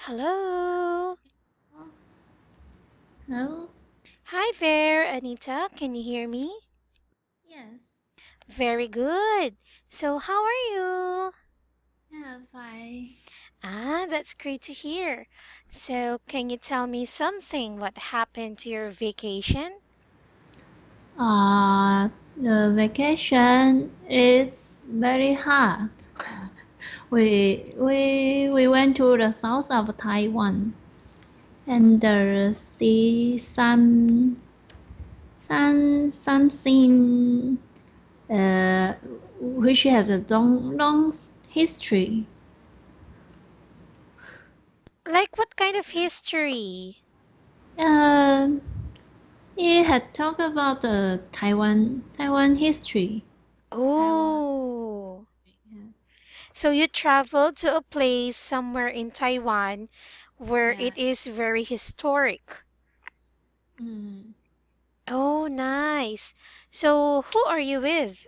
Hello. Hello? Hi there, Anita. Can you hear me? Yes. Very good. So, how are you? Yeah, fine. That's great to hear. So, can you tell me something? What happened to your vacation? The vacation is very hard. We went to the south of Taiwan and see something uh, which have a long history. Like, what kind of history? Uh, it had talked about the Taiwan history. Taiwan. Oh, Yeah. so you traveled to a place somewhere in Taiwan where Yeah. it is very historic. Mm. Oh, nice. So, who are you with?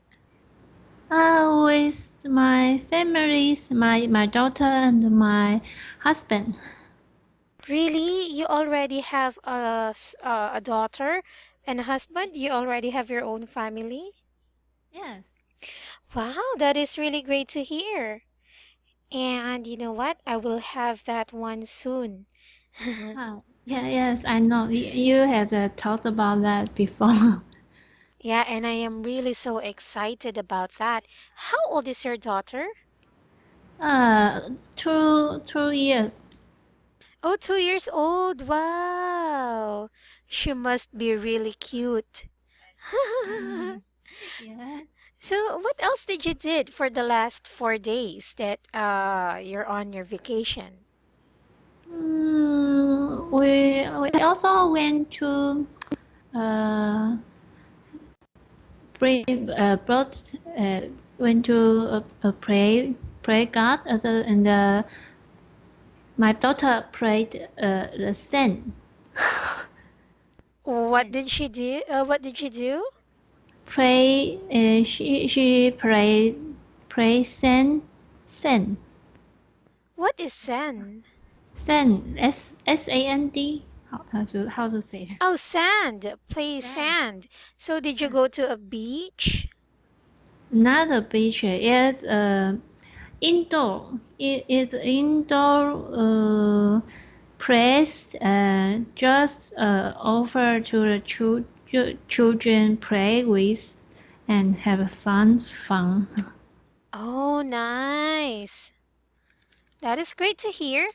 With my families, my daughter and my husband. Really? You already have a daughter and a husband? You already have your own family? Yes. Wow, that is really great to hear. And you know what? I will have that one soon. Yeah, yes, I know. You have talked about that before. Yeah, and I am really so excited about that. How old is your daughter? uh, 2 years. Oh, 2 years old. Wow. She must be really cute. Yes. So, what else did you did for the last 4 days that you're on your vacation? We also went to uh, pray, brought, went to a pray God and my daughter prayed the saint. What Saint. did she do? What did you do? Pray. She pray saint. What is Zen? Sand. Sand. How to say it? Oh, sand. Play Sand. sand. So did you Yeah. go to a beach? Not a beach. It's indoor. It is indoor place. Just offer to the children play with and have some fun. Oh, nice. That is great to hear.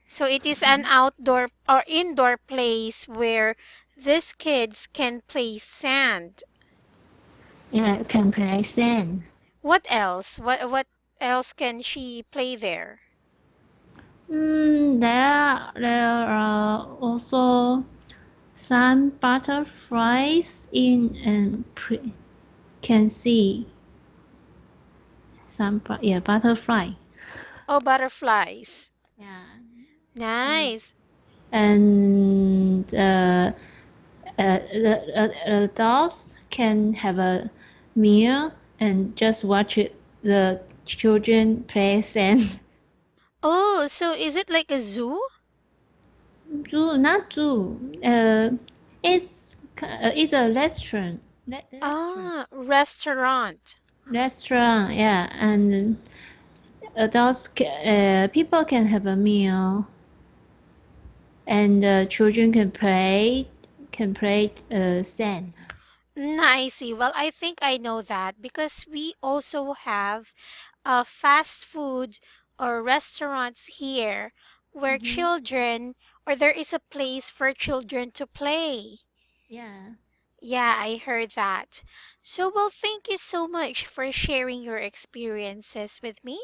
So it is an outdoor or indoor place where these kids can play sand. Yeah, can play sand. What else? What else can she play there? There are also some butterflies in and can see some yeah butterfly. Oh, butterflies. Yeah. Uh, Nice. and the adults can have a meal and just watch the children play sand. Oh, so is it like a zoo? Zoo, not zoo. It's a restaurant. Restaurant. Ah, restaurant. Restaurant. Yeah, and people can have a meal, and children can play sand. I see. Well, I think I know that because we also have fast food or restaurants here where Mm-hmm. children or there is a place for children to play. Yeah. Yeah, I heard that. So, well, thank you so much for sharing your experiences with me.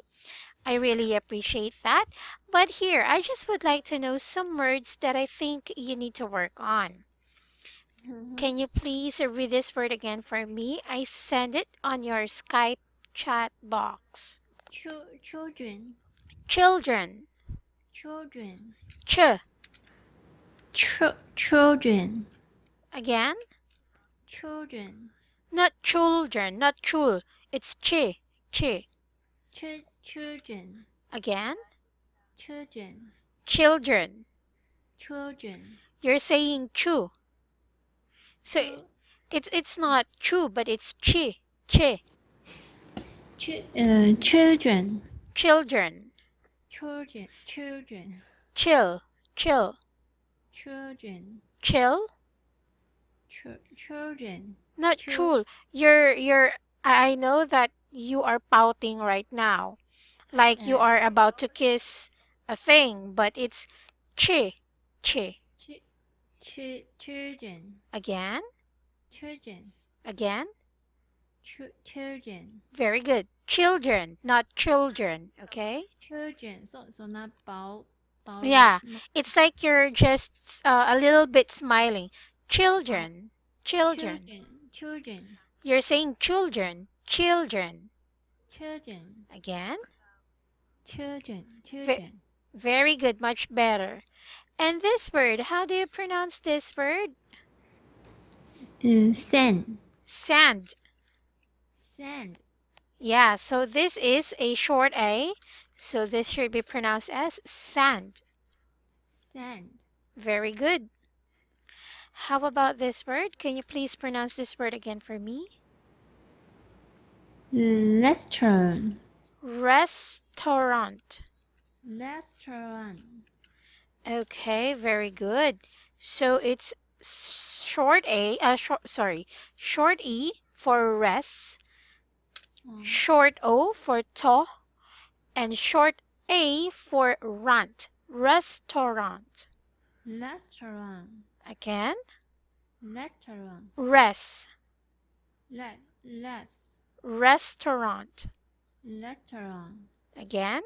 I really appreciate that. But here, I just would like to know some words that I think you need to work on. Mm-hmm. Can you please read this word again for me? I send it on your Skype chat box. Children. Children. Children. Ch. Children. Again? Children. Not children, not chul. It's chi. Chi. Children. Again? Children. children. children, You're saying chu. So chil, it's not chu, but it's chi. Chi. children, Children. children, Chill. Chill. children, Chill. children, Not chil, chul. You're I know that you are pouting right now. Like you uh, are about to kiss a thing, but it's chi. Chi. children, Again. children, Again. children, Very good. Children, not children, okay? children. So not bao Yeah, no, it's like you're just a little bit smiling. uh, Children, children. children, You're saying children, children. children, Again. Ve- children. very good, much better. And this word, how do you pronounce this word? Sand, Sand. sand, Yeah, so this is a short A, so this should be pronounced as sand. sand. Very good. How about this word? Can you please pronounce this word again for me? Restaurant, Restaurant. restaurant. Okay, very good. So it's short A, short E for res, Oh, short O for to, and short A for rant. Restaurant. restaurant, Again, restaurant, res, less, restaurant. restaurant, Again,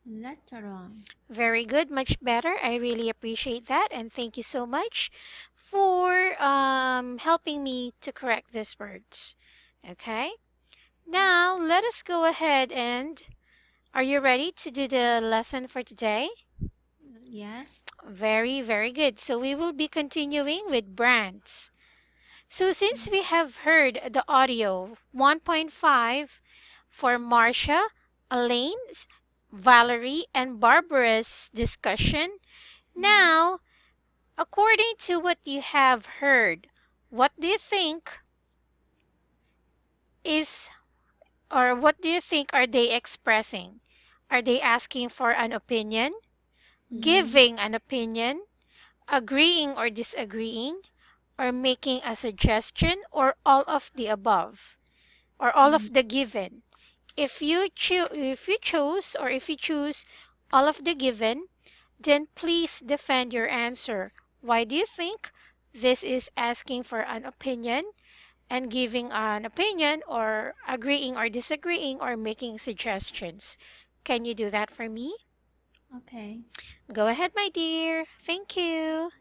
restaurant. very good, much better. I really appreciate that, and thank you so much for helping me to correct these words. Okay, now let us go ahead and are you ready to do the lesson for today? Yes. Very, very good. So we will be continuing with brands. So since we have heard the audio 1.5 for Marcia, Alaine, Valerie, and Barbara's discussion, now, according to what you have heard, what do you think is, or what do you think are they expressing? Are they asking for an opinion, Mm-hmm. giving an opinion, agreeing or disagreeing, or making a suggestion, or all of the above, or all of the given? If you chose or if you choose all of the given, then please defend your answer. Why do you think this is asking for an opinion and giving an opinion or agreeing or disagreeing or making suggestions? Can you do that for me? Okay. Go ahead, my dear. Thank you.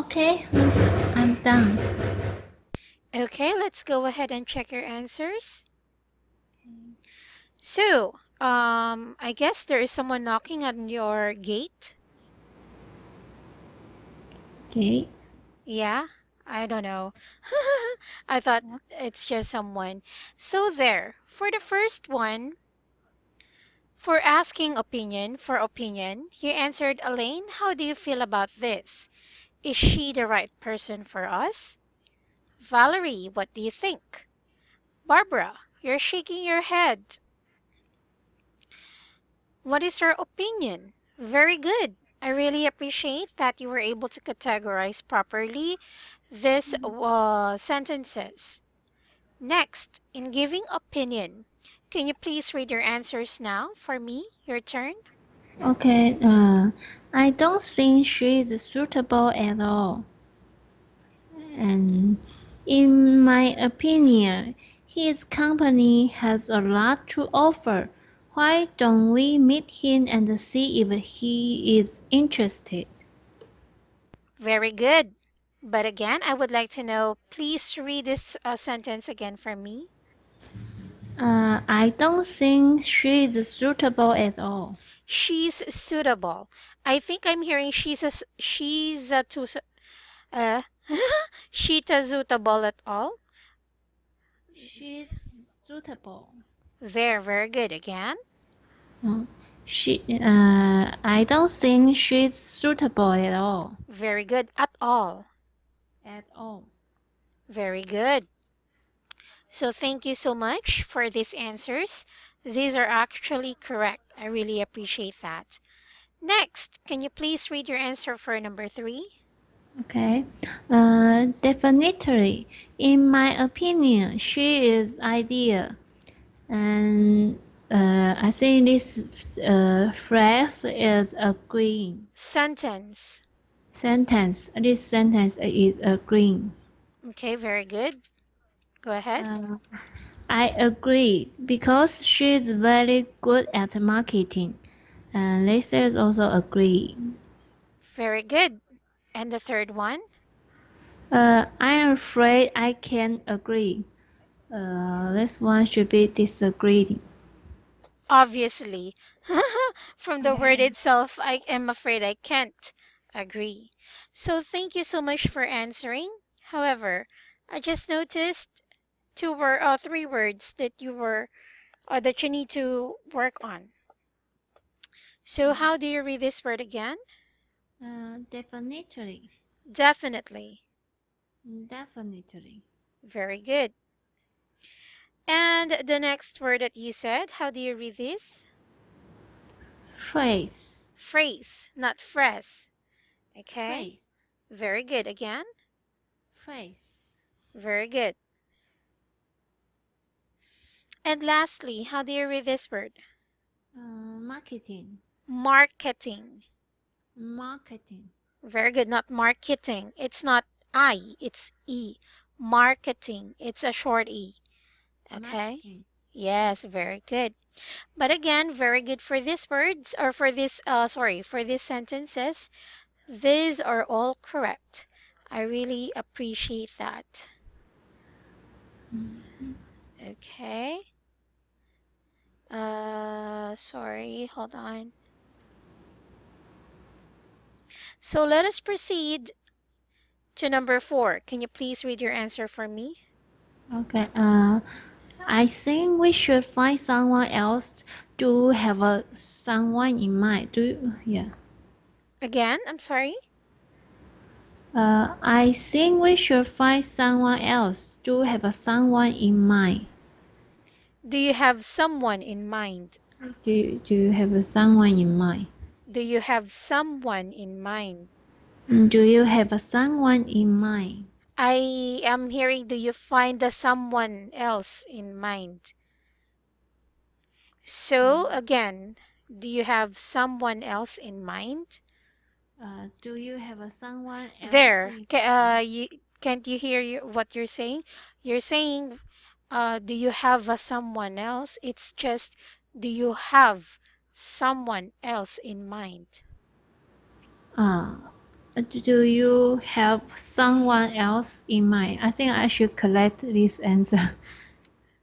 Okay, I'm done. Okay, let's go ahead and check your answers. So, I guess there is someone knocking on your gate. Okay. Yeah, I don't know. I thought it's just someone. So there, for the first one, for asking opinion, you answered, Elaine, how do you feel about this? Is she the right person for us? Valerie, what do you think? Barbara, you're shaking your head. What is your opinion? Very good. I really appreciate that you were able to categorize properly these sentences. Next, in giving opinion, can you please read your answers now for me? Your turn. Okay, I don't think she is suitable at all. And in my opinion, his company has a lot to offer. Why don't we meet him and see if he is interested? Very good. But again, I would like to know, please read this sentence again for me. I don't think she is suitable at all. She's suitable. I think I'm hearing she's a uh, she's a suitable at all. She's suitable. There, very good. Again, No, I don't think she's suitable at all. very good. At all. At all. Very good. So thank you so much for these answers. These are actually correct. I really appreciate that. Next, can you please read your answer for number three? Okay. Definitely. In my opinion, she is ideal. And I think this phrase is agreeing. Sentence. This sentence is agreeing. Okay, very good. Go ahead. Uh, I agree because she's very good at marketing. And Lisa is also agree. Very good. And the third one? I'm afraid I can't agree. This one should be disagreeing. Obviously. From the word itself, I am afraid I can't agree. So thank you so much for answering. However, I just noticed three words that that you need to work on. So how do you read this word again? Definitely. Definitely. Definitely. Very good. And the next word that you said, how do you read this? Phrase. Phrase, not phrase. Okay? Phrase. Very good. Again? Phrase. Very good. And lastly, how do you read this word? Marketing. Marketing. Marketing. Very good. Not marketing. It's not I, it's E. Marketing. It's a short E. Okay? Marketing. Yes, very good. But again, very good for these words, or for for these sentences. These are all correct. I really appreciate that. Okay. Sorry, hold on. So let us proceed to number four. Can you please read your answer for me? Okay. I think we should find someone else to have someone in mind. Yeah. Again, I'm sorry. I think we should find someone else to have someone in mind. Do you have someone in mind? Do you have someone in mind? Do you have someone in mind? Do you have someone in mind? I am hearing, do you find the someone else in mind? So again, do you have someone else in mind? Do you have someone else There, in mind? can't you hear what you're saying? You're saying, do you have a someone else? It's just, do you have someone else in mind? Ah. Do you have someone else in mind? I think I should collect this answer.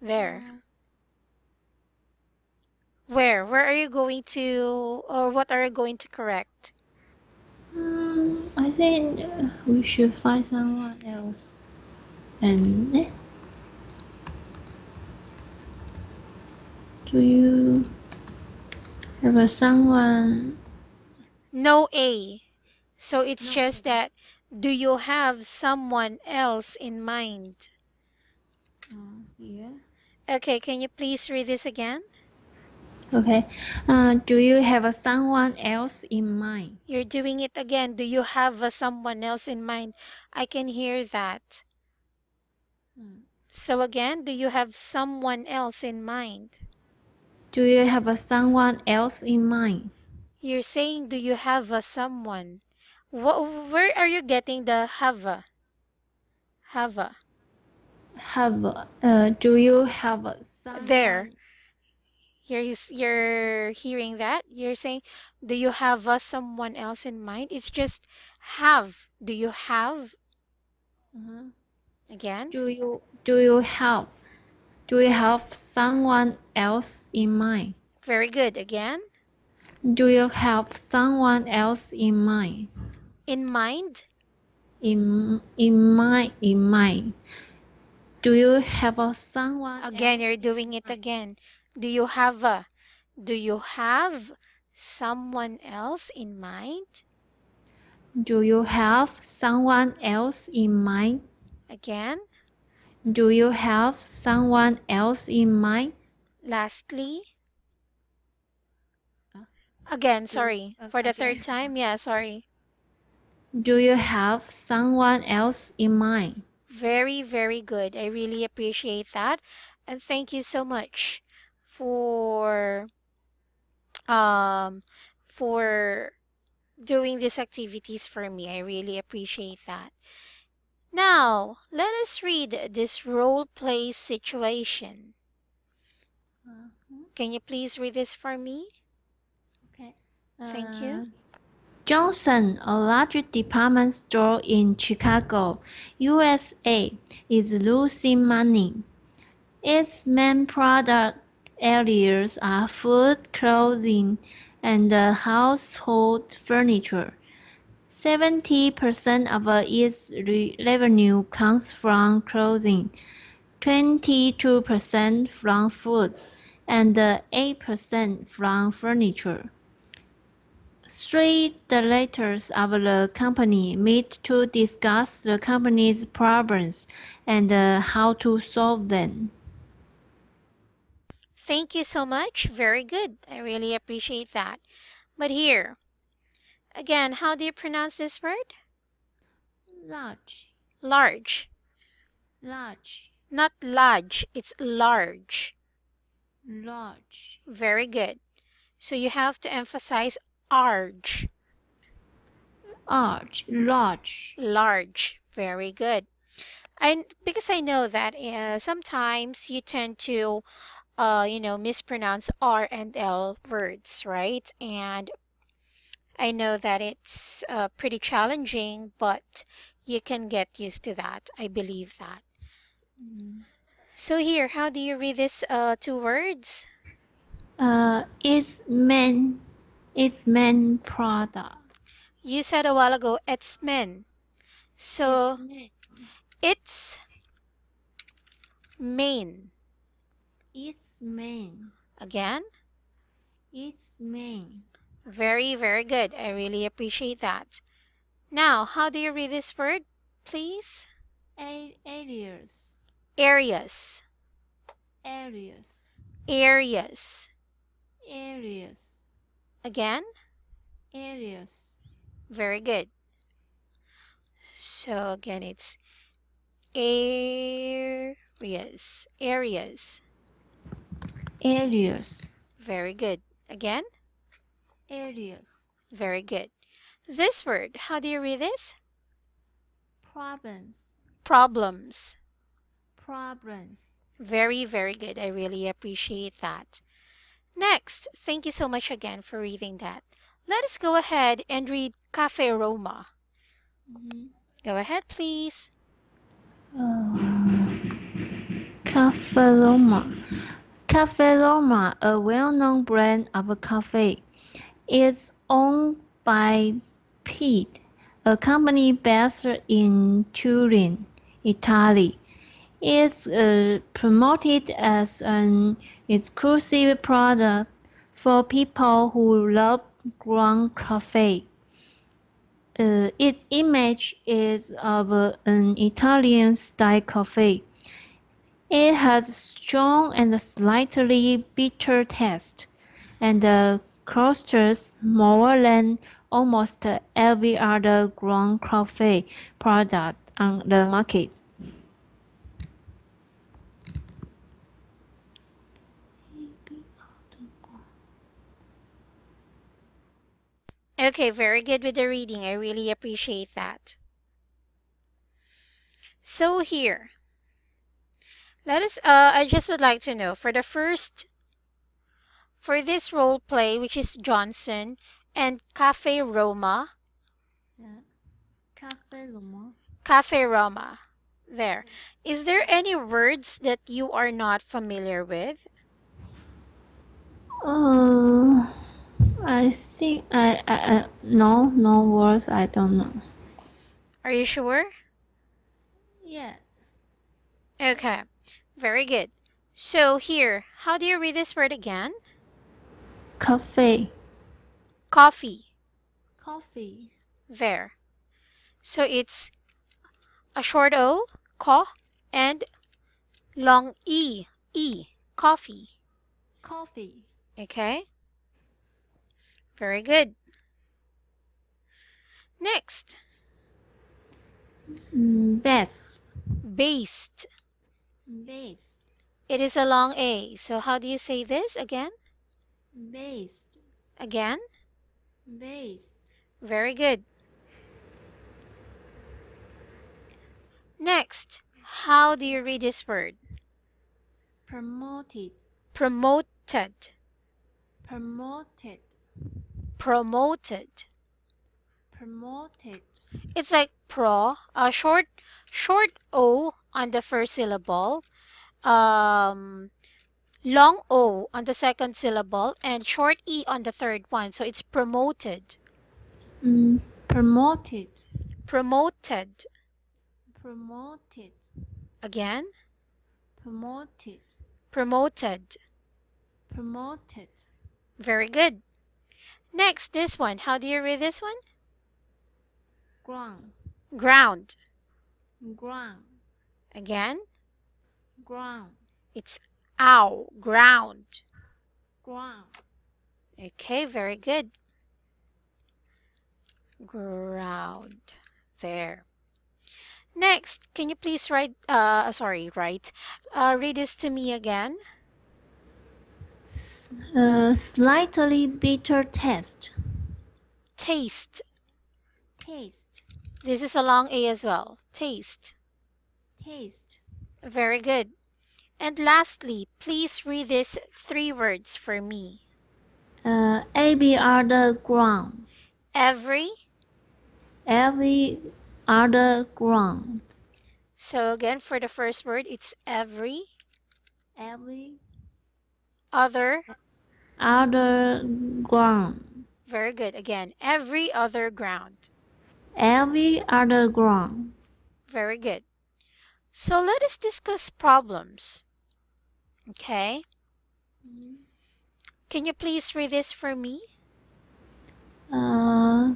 There. Where? Where are you going to, or what are you going to correct? I think we should find someone else. And do you have a someone? No A. So it's No. just that, do you have someone else in mind? Yeah. Okay, can you please read this again? Okay. Do you have a someone else in mind? You're doing it again. Do you have someone else in mind? I can hear that. So again, do you have someone else in mind? Do you have a someone else in mind? You're saying, do you have someone? Where are you getting the have a? Have a? Do you have There. someone? You're hearing that? You're saying, do you have someone else in mind? It's just have. Do you have Uh-huh. again? Do you have someone else in mind? Very good. Again, Do you have someone else in mind? in mind. In mind. Do you have someone Again, you're else in doing it mind? again. Do you have a? Do you have someone else in mind? Do you have someone else in mind? Again, Do you have someone else in mind? lastly. Uh, Again, do sorry. For the okay. third time, yeah, sorry. Do you have someone else in mind? Very, very good. I really appreciate that. And thank you so much for um for doing these activities for me. I really appreciate that. Now, let us read this role play situation. Can you please read this for me? Okay. Thank you. Johnson, a large department store in Chicago, USA, is losing money. Its main product areas are food, clothing, and household furniture. 70% of its revenue comes from clothing, 22% from food, and 8% from furniture. Three directors of the company meet to discuss the company's problems and how to solve them. Thank you so much. Very good. I really appreciate that. But here, again, how do you pronounce this word? Large, Large. large, Not large, it's large. large, Very good. So you have to emphasize arge. arch, large. Large. Very good. And because I know that sometimes you tend to mispronounce R and L words, right? And I know that it's pretty challenging, but you can get used to that. I believe that. So here, how do you read this two words? Its main product. You said a while ago it's men. Its So main, it's main. its main, Again, its main. very, very good. I really appreciate that. Now, how do you read this word, please? Areas, Areas. areas, Areas. areas, Again, areas, very good. So again, it's areas. Areas. areas, Very good. Again, areas. very good. This word, how do you read this? Problems, Problems. problems. Very, very good. I really appreciate that. Next, thank you so much again for reading that. Let us go ahead and read Cafe Roma. Mhm. Go ahead, please. Uh, Cafe Loma. Cafe Loma, a well-known brand of coffee, is owned by Pitt, a company based in Turin, Italy. It's promoted as an exclusive product for people who love ground coffee. Its image is of an Italian-style coffee. It has strong and slightly bitter taste, and costs more than almost every other ground coffee product on the market. Okay, very good with the reading. I really appreciate that. So here, I just would like to know for this role play, which is Johnson and Yeah. Cafe Loma. Cafe Roma, there. Is there any words that you are not familiar with? Uh, I think no words. I don't know. Are you sure? Yeah. Okay, very good. So here, how do you read this word again? Cafe. Coffee, Coffee. there. So it's a short O, ko, and long E, coffee. Coffee. Okay, very good. Next, Best. based. Based. It is a long A. So how do you say this again? Based. Again? Based. Very good. Next, how do you read this word? Promoted. Promoted. Promoted. Promoted. Promoted. It's like a short O on the first syllable, um, long O on the second syllable, and short E on the third one. So it's promoted. Promoted. Promoted. Promoted. Again, Promoted. promoted. Promoted. Very good. Next, this one. How do you read this one? Ground. Ground. Ground. Again, Ground. it's ow, ground. Ground. Okay, very good. Ground. There. Next, can you please read this to me again? Slightly bitter taste. Taste. Taste. This is a long A as well. Taste. Taste. Very good. And lastly, please read these three words for me. Every other ground. Every. Every other ground. So again, for the first word, it's every Every other. other ground. Very good. Again, every other ground. Every other ground. Very good. So let us discuss problems. Okay. Can you please read this for me? Uh,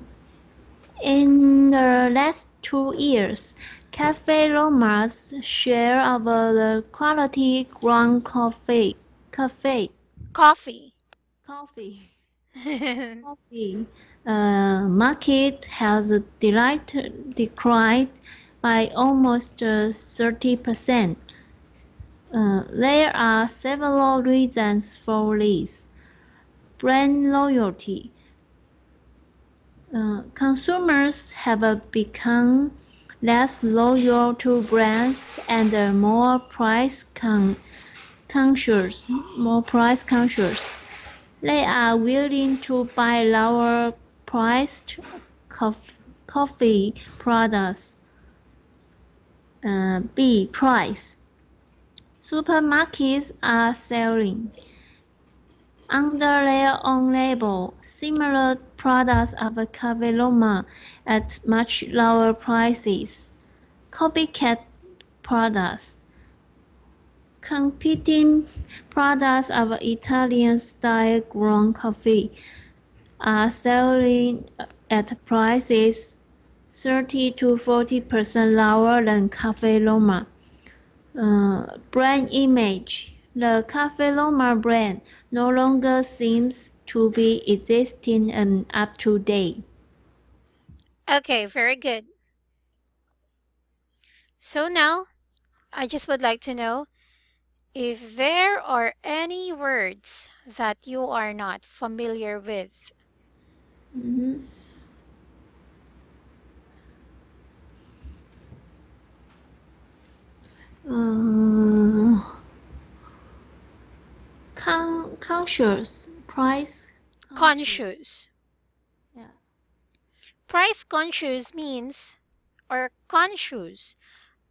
in the last 2 years, Cafe Roma's share of the quality ground coffee, Coffee. coffee, coffee market has declined by almost 30%. There are several reasons for this. Brand loyalty. Consumers have become less loyal to brands and conscious, more price conscious. They are willing to buy lower priced coffee products. B. Price. Supermarkets are selling, under their own label, similar products of Caveloma at much lower prices. Copycat products. Competing products of Italian-style ground coffee are selling at prices 30 to 40% lower than Cafe Loma. Brand image. The Cafe Loma brand no longer seems to be existing and up to date. Okay, very good. So now, I just would like to know if there are any words that you are not familiar with. Mhm. Uh, Conscious price conscious. Conscious. Yeah. Price conscious means, or conscious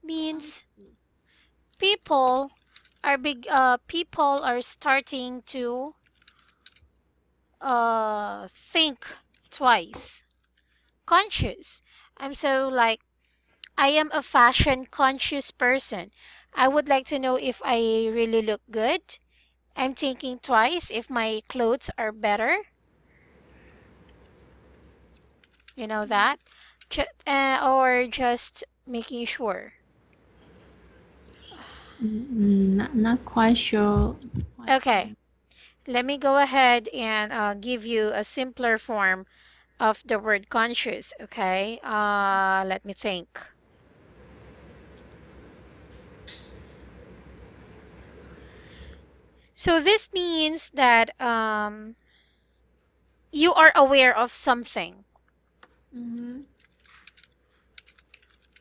means Conscious. people are starting to think twice. Conscious. I'm so like I am a fashion conscious person. I would like to know if I really look good. I'm thinking twice if my clothes are better. You know that? Or just making sure. Not quite sure what Okay, kind. let me go ahead and give you a simpler form of the word conscious. Okay, let me think. So this means that you are aware of something, Mm-hmm.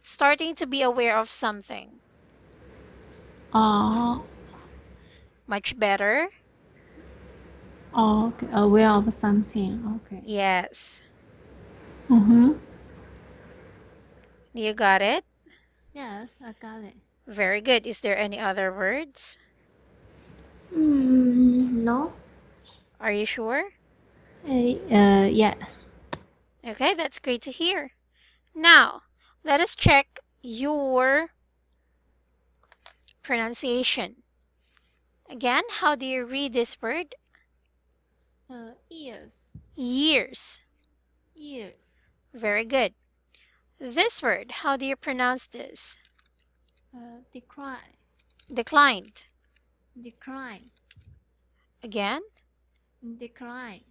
starting to be aware of something. Oh, Much better. oh, okay. Aware of something. Okay. Yes, Mm-hmm. you got it. Yes, I got it. Very good. Is there any other words? No. Are you sure? Yes. Okay, that's great to hear. Now, let us check your pronunciation. Again, how do you read this word? Ears. Years. Ears. Very good. This word, how do you pronounce this? Decline. Declined. Decline. Again, Decline.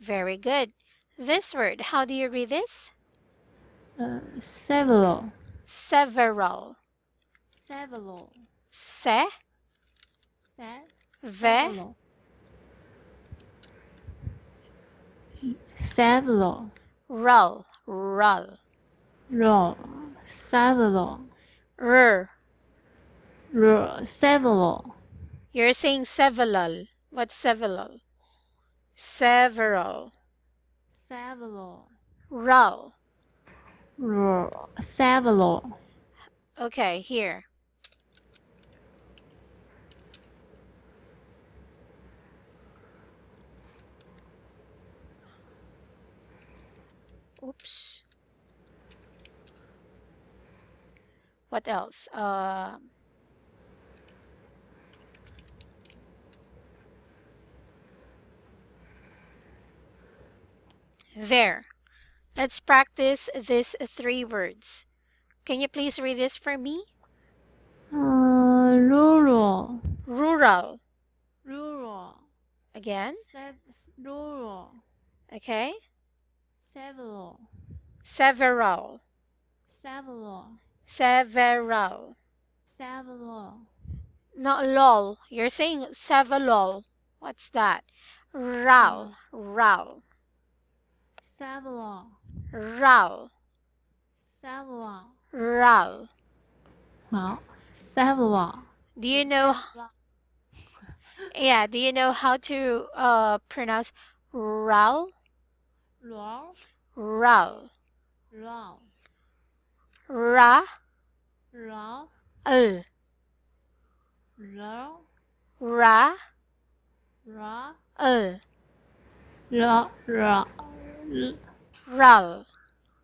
very good. This word, how do you read this? Several. Several. Several. Se, ve, Several. Several. rull, rull. Roll. Several. R. Several. You're saying several. What's several? Several. Several. Rull. Several. Okay, here. Oops. What else? There. Let's practice these three words. Can you please read this for me? Rural. Rural. Rural. Again. Rural. Okay. Several. Several. Several. Several. Several. Not lol. You're saying several. What's that? Ral. Ral. Several. Ral. Several. Ral. Well, several. Do you know? Several. Yeah. Do you know how to pronounce ral? Rural. Ral. raw, Ra, raw, l, raw, ra, raw, l, raw, raw, ral.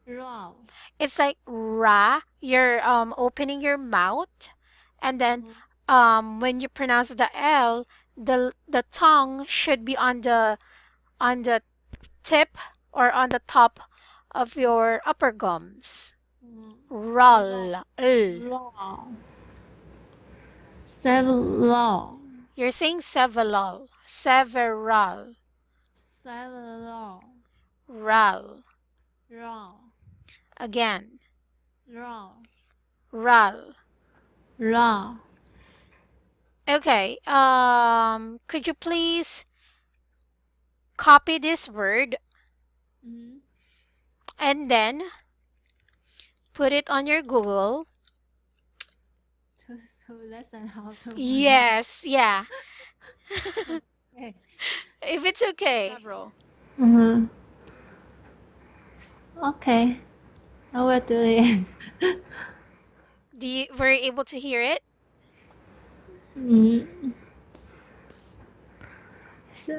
raw. It's like ra. You're opening your mouth, and then Mhm. when you pronounce the L, the tongue should be on the tip or on the top of your upper gums. Mhm. Raw, Ral. L. raw, several, You're saying several. Several. several, Ral. raw, Again. raw, Ral. raw. Okay. Could you please copy this word Mhm. and then put it on your Google? To listen how to pronounce. Yes, yeah. Okay. If it's okay. Several. Mm-hmm. Okay, I will do it. Were you able to hear it? Mm,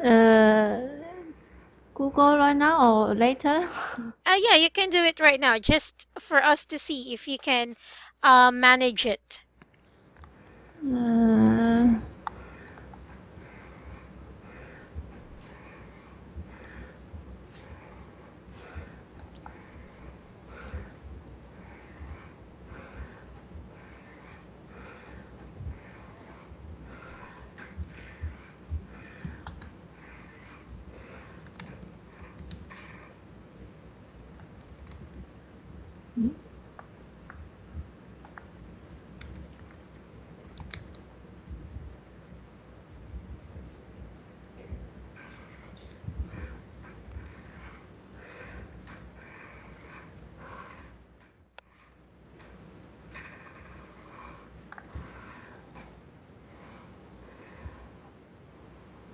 uh, Google right now or later? Yeah, you can do it right now, just for us to see if you can manage it. Uh,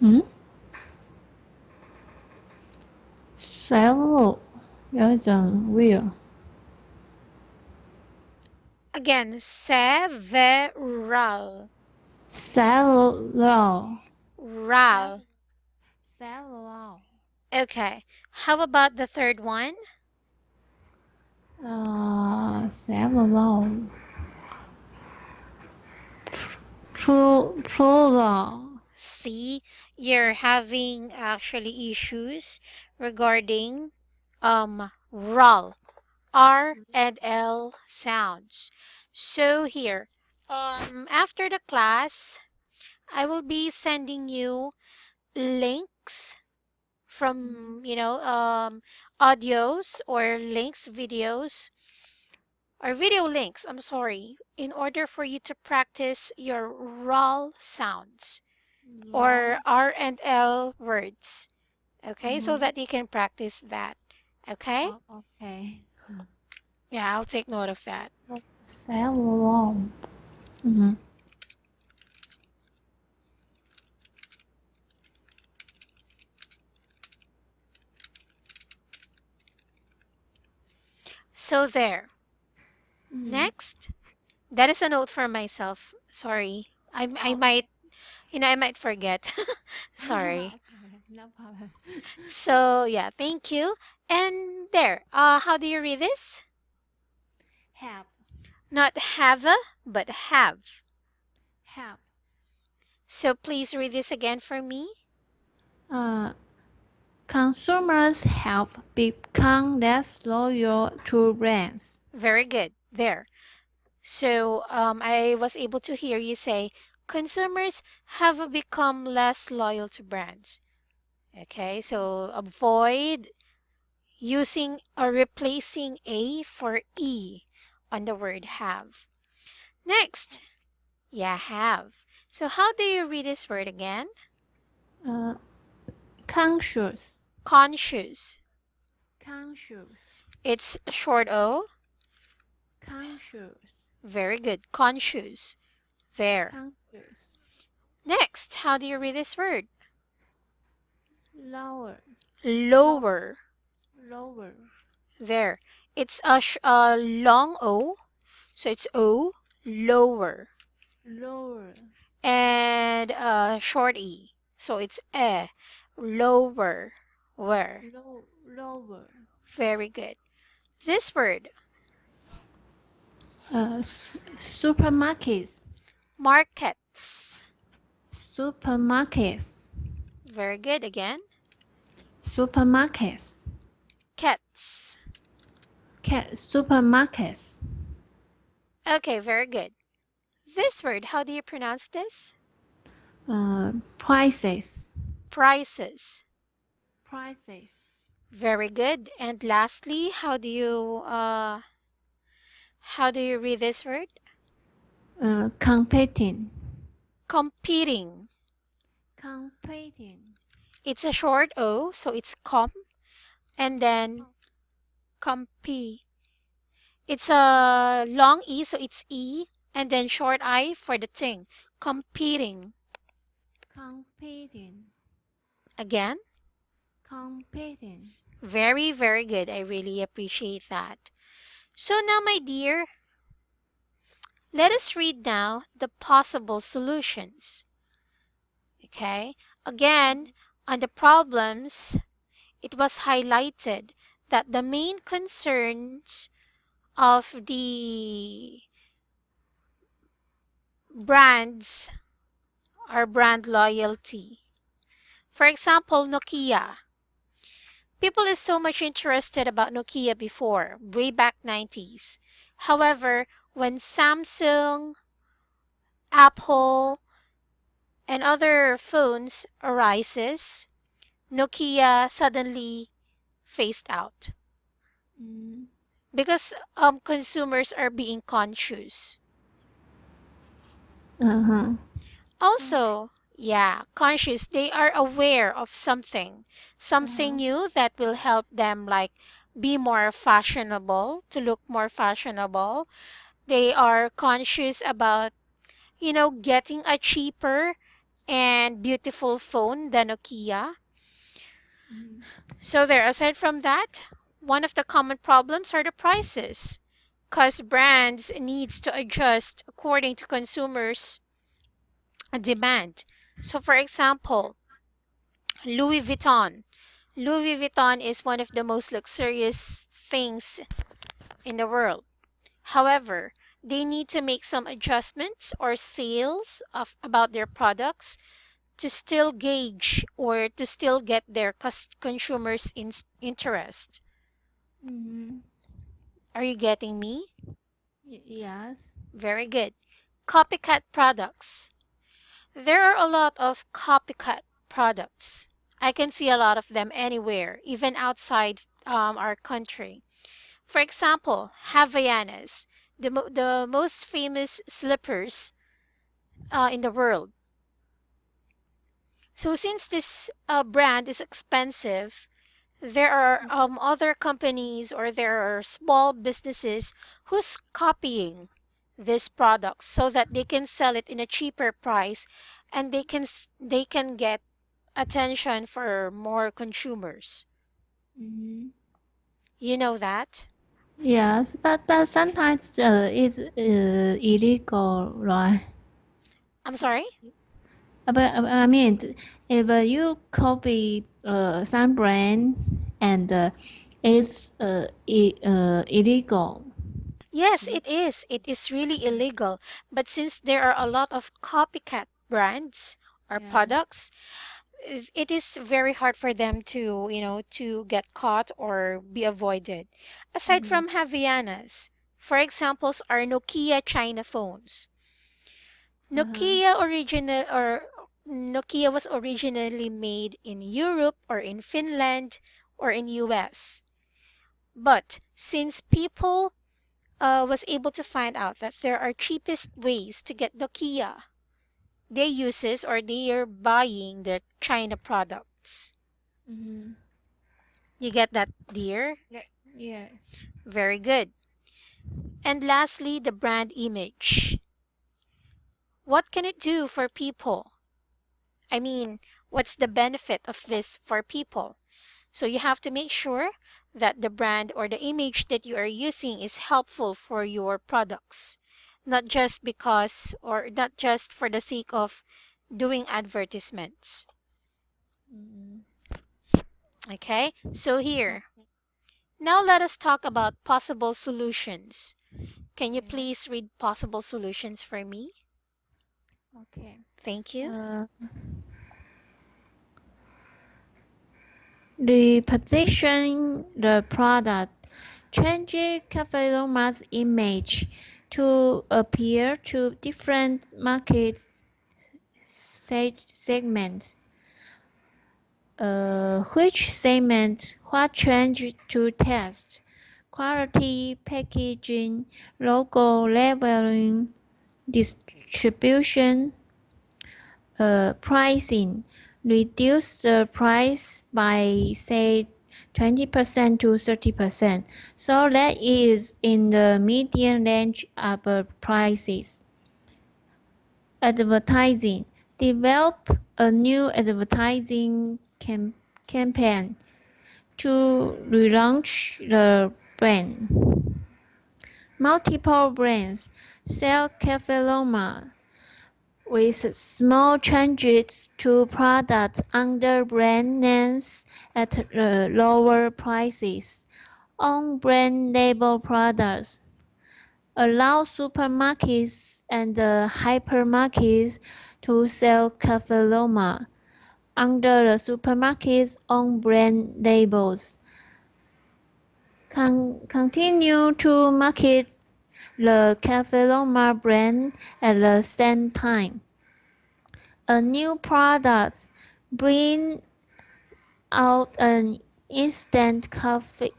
hmm? Several 有一种 wheel Again, several. several Ral. several Okay. How about the third one? several plural See, you're having actually issues regarding ral, R and L sounds. So here, after the class, I will be sending you links Mhm. from, audios or links, videos, or video links, I'm sorry, in order for you to practice your RAL sounds or raw R and L words. Okay, so mm-hmm. that you can practice that. Okay? Oh, okay Yeah, I'll take note of that. several mm-hmm. So there. Mm-hmm. Next, that is a note for myself. Sorry. I Oh, might, I might forget. Sorry. okay no problem So, yeah, thank you. And there. How do you read this? have Not have, but have. have So please read this again for me. uh consumers have become less loyal to brands. Very good. There. So I was able to hear you say consumers have become less loyal to brands. Okay, so avoid using or replacing A for E on the word have. Next, yeah, have. So how do you read this word again? Uh, conscious, Conscious. conscious, It's short O. conscious, Very good. Conscious. There. conscious, Next, how do you read this word? lower, low, Lower. lower, There. It's a long O, so it's O, lower, lower, and short E, so it's lower, where. lower. Very good. This word, Supermarkets, markets. supermarkets, Very good again. supermarkets, Cats. supermarkets. Okay, very good. This word, how do you pronounce this? Prices, Prices. prices. Very good. And lastly, how do you read this word? Competing, Competing. competing. It's a short O, so it's and then compete. It's a long E, so it's E, and then short I for the ting. Competing. Competing, Again, competing. very, very good. I really appreciate that. So now, my dear, let us read now the possible solutions. Okay? Again, on the problems, it was highlighted that the main concerns of the brands are brand loyalty. For example, Nokia. People is so much interested about Nokia before, way back 90s. However, when Samsung, Apple, and other phones arises, Nokia suddenly phased out Mm, because consumers are being conscious. uh-huh. Also, yeah, conscious. They are aware of something Uh-huh. new that will help them like be more fashionable, to look more fashionable. They are conscious about, getting a cheaper and beautiful phone than Nokia. Mm, So there, aside from that, one of the common problems are the prices, because brands needs to adjust according to consumers' demand. So for example, Louis Vuitton. Louis Vuitton is one of the most luxurious things in the world. However, they need to make some adjustments or sales of about their products to still gauge or to still get their consumers' interest. mm, Are you getting me? yes. Very good. Copycat products. There are a lot of copycat products. I can see a lot of them anywhere, even outside our country. For example, Havaianas, the most famous slippers in the world. So since this brand is expensive, there are other companies or there are small businesses who's copying this product so that they can sell it in a cheaper price and they can get attention for more consumers. Mm, You know that? yes, but sometimes it's illegal, right? I'm sorry? But I mean, if you copy some brands and it's illegal. Yes, it is. It is really illegal. But since there are a lot of copycat brands or Yeah. products, it is very hard for them to, to get caught or be avoided. Aside Mm-hmm. from Havaianas, for examples are Nokia China phones. Uh-huh. Nokia was originally made in Europe or in Finland or in US. But since people was able to find out that there are cheapest ways to get Nokia, they are buying the China products. Mm-hmm. You get that, dear? Yeah. Yeah. Very good. And lastly, the brand image. What can it do for people? I mean, what's the benefit of this for people? So you have to make sure that the brand or the image that you are using is helpful for your products, not just because or not just for the sake of doing advertisements. Mm, Okay, so here, okay. now let us talk about possible solutions. Can you Okay. please read possible solutions for me? Okay. Thank you. Uh, Reposition the product. Changing Cafeloma's image to appeal to different market segments. Which segment? What change to test? Quality, packaging, logo labeling, distribution, pricing. Reduce the price by say 20% to 30%, so that is in the median range of prices. Advertising. Develop a new advertising campaign to relaunch the brand. Multiple brands sell Cafe Loma with small changes to products under brand names at lower prices. On brand label products allow supermarkets and hypermarkets to sell Cafe Loma under the supermarket's own brand labels. Continue to market the Cafe Loma brand at the same time. A new product bring out an instant coffee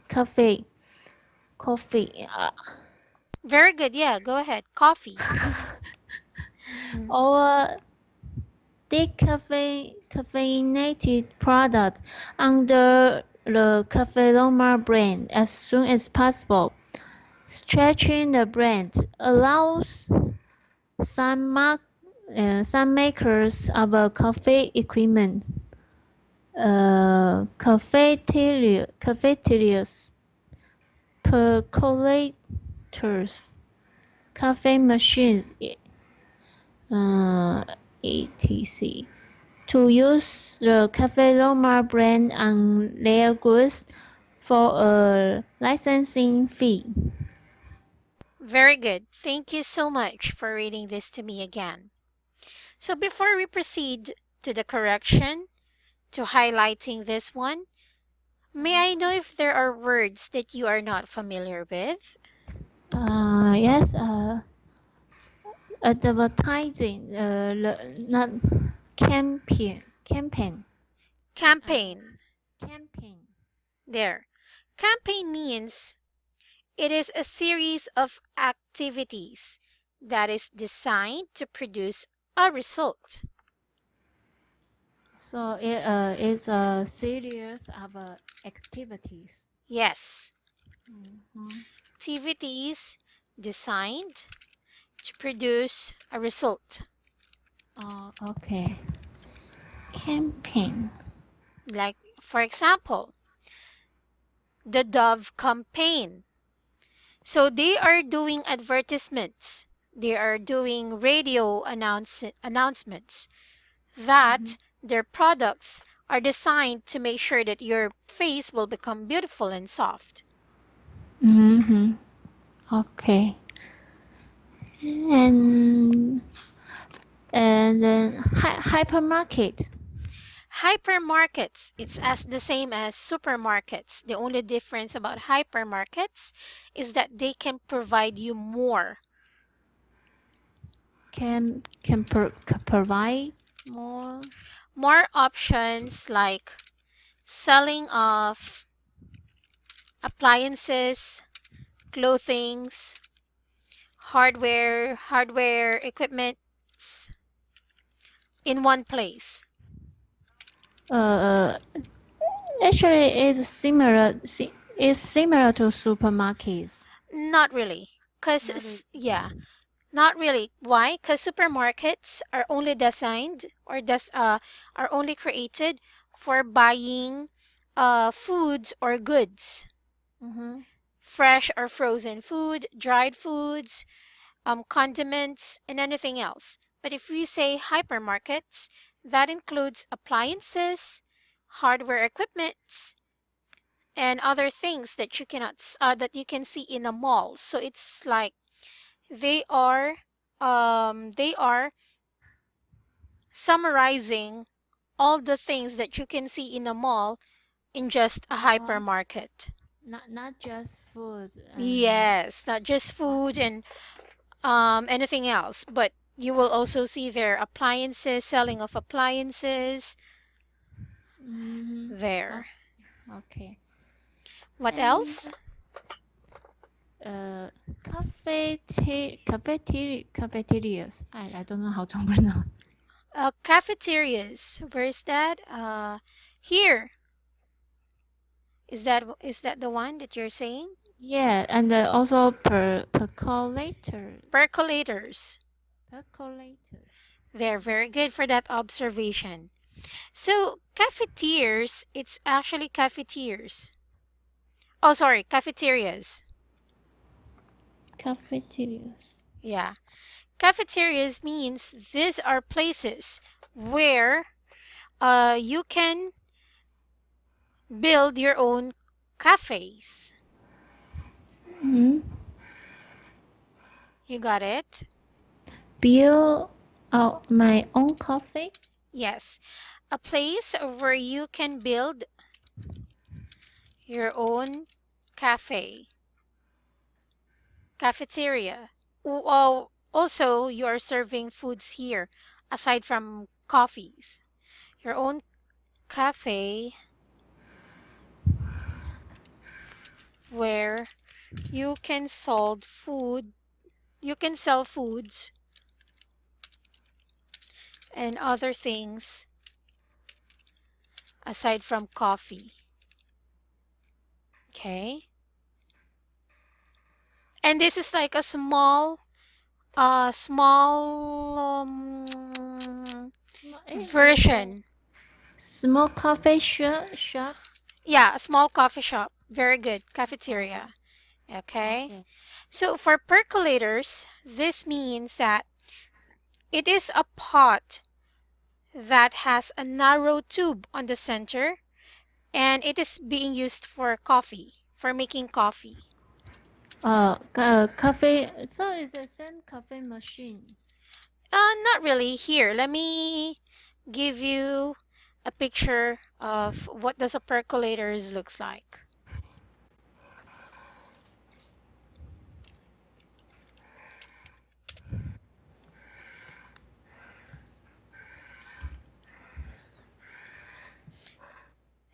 Very good. Yeah, go ahead. Coffee. Mm-hmm. or decaffeinated product under the Cafe Loma brand as soon as possible. Stretching the brand allows some some makers of coffee equipment, cafeterias, percolators, coffee machines, uh, etc. to use the Cafe Loma brand on their goods for a licensing fee. Very good. Thank you so much for reading this to me again. So before we proceed to the correction, to highlighting this one, may I know if there are words that you are not familiar with? Yes, advertising, not campaign, Campaign. campaign. There. Campaign means it is a series of activities that is designed to produce a result. So it is a series of activities. Yes, Mhm. activities designed to produce a result. Oh, okay. Campaign. Like, for example, the Dove campaign. So they are doing advertisements. They are doing radio announcements Mm-hmm. that their products are designed to make sure that your face will become beautiful and soft. Mm-hmm. Okay. And and then hypermarket. Hypermarkets, it's as the same as supermarkets. The only difference about hypermarkets is that they can provide you Can provide more. more options like selling of appliances, clothings, hardware equipment in one place. Uh, Actually, it's similar to supermarkets. Not really. Not really. Yeah, not really. Why? Because supermarkets are only designed or are only created for buying foods or goods. Mm-hmm. fresh or frozen food, dried foods, condiments, and anything else. But if we say hypermarkets, that includes appliances, hardware equipments, and other things that that you can see in a mall. So it's like they are they are summarizing all the things that you can see in a mall in just a Oh, hypermarket. not just food and Yes, not just uh, food and anything else, but you will also see their appliances, selling of appliances mm, oh, there. okay. What And else? uh, cafeterias. I don't know how to pronounce. Cafeterias. Where is that? Here. Is that the one that you're saying? Yeah, and also percolator, Percolators. percolators. They're very good for that observation. So, cafeteers, it's actually cafeteers. Oh, sorry, cafeterias. Cafeterias. Yeah. Cafeterias means these are places where you can build your own cafes. Mm-hmm. You got it? Build out my own coffee. Yes. A place where you can build your own cafe, cafeteria. Also, you are serving foods here aside from coffees. Your own cafe where you can you can sell foods and other things aside from coffee. Okay? And this is like a small It's a version. small coffee shop. Yeah, a small coffee shop. Very good. Oh, Cafeteria. Okay? okay. So for percolators, this means that it is a pot that has a narrow tube on the center and it is being used for coffee, for making coffee. Coffee. So it's the same coffee machine. Not really. Here, let me give you a picture of what does a percolator looks like.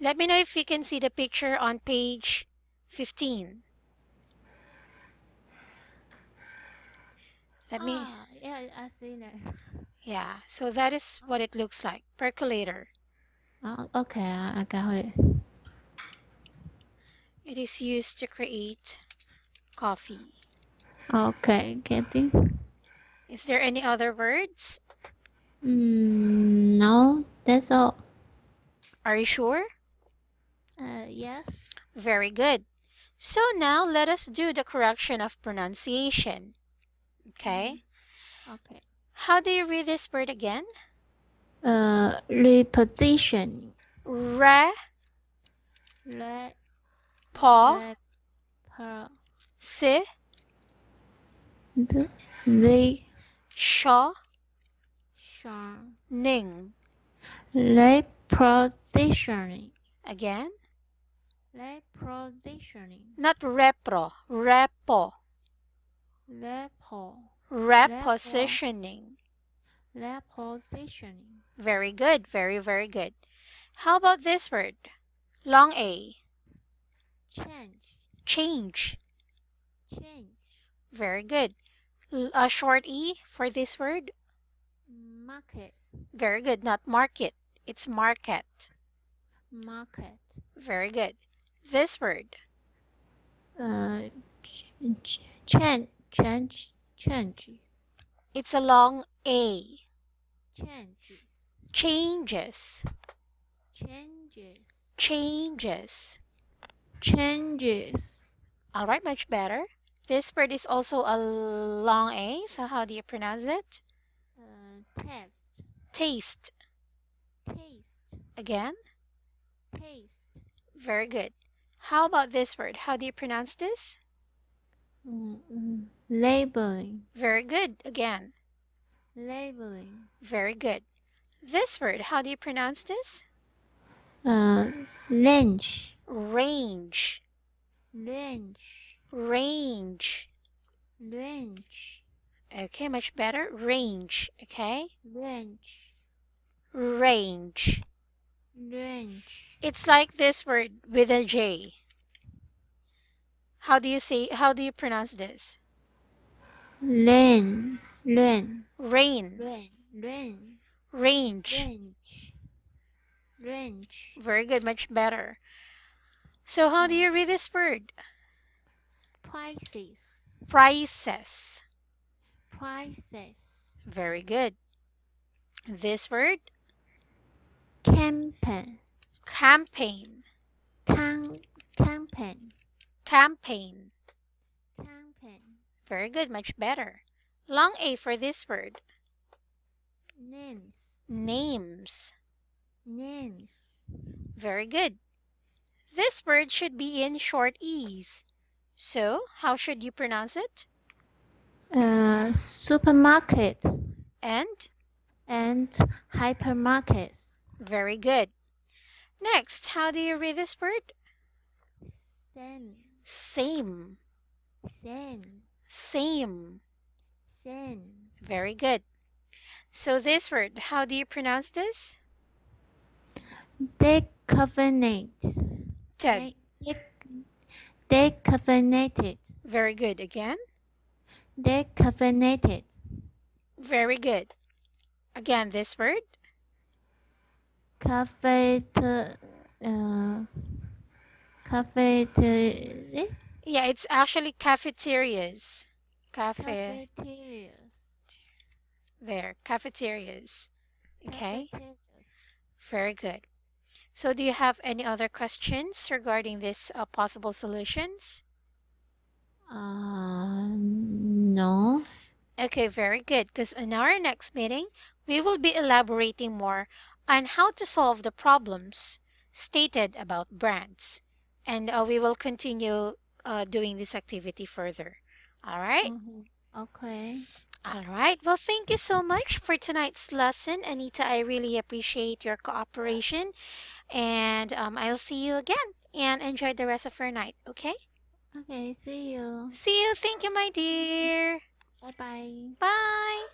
Let me know if you can see the picture on page 15. Let me, Ah, yeah, I see that. yeah, so that is what it looks like. Percolator. Oh, okay, I got it. It is used to create coffee. Okay, getting. Is there any other words? No, that's all. Are you sure? Yes. Very good. So now let us do the correction of pronunciation. Mm-hmm. Okay? Okay. How do you read this word again? Repositioning. Re, Re, po, re, per, si, the, sho, sharp. ning. Repositioning. Again? Repositioning. Not repro, repo. Repo. Repo. Repositioning. Repositioning. Very good, very, very good. How about this word? Long A. Change. Change. Change. Very good. A short E for this word? Market. Very good. Not market. It's market. Market. Very good. This word. Uh, changes. It's a long A. Changes. Changes. Changes. Changes. Changes. All right, much better. This word is also a long A, so how do you pronounce it? Test, Taste. taste, Again, taste. very good. How about this word? How do you pronounce this? Labeling, Very good. Again, labeling. very good. This word, how do you pronounce this? Uh, range, Range. range, Range. range, Okay, much better. Range. Okay. range, Range. range. It's like this word with a J. How do you pronounce this? Lane, lane, Rain. lane, lane, Range. range, range. Very good, much better. So how do Oh, you read this word? prices, Prices. prices. Very good. This word? Campaign, Campaign. campaign, Campaign. campaign. Very good, much better. Long A for this word. Names, Names. names. Very good. This word should be in short E's. So, how should you pronounce it? Supermarket And? and hypermarkets. Very good. Next, how do you read this word? Same, Same. same, Same. same. Very good. So, this word, how do you pronounce this? Decaffeinate. Ted. De- Decaffeinated. Very good. Again? Decaffeinated. Very good. Again, this word? Cafe. Uh, cafe. Yeah, it's actually cafeterias. Cafe. Cafeterias. There, cafeterias. Okay, Cafeterias. very good. So, do you have any other questions regarding this possible solutions? No. Okay, very good. Because in our next meeting, we will be elaborating more on how to solve the problems stated about brands. And we will continue doing this activity further. All right? Okay. All right. Well, thank you so much for tonight's lesson, Anita. I really appreciate your cooperation. And I'll see you again. And enjoy the rest of your night, okay? Okay, see you. See you. Thank you, my dear. Bye bye. Bye.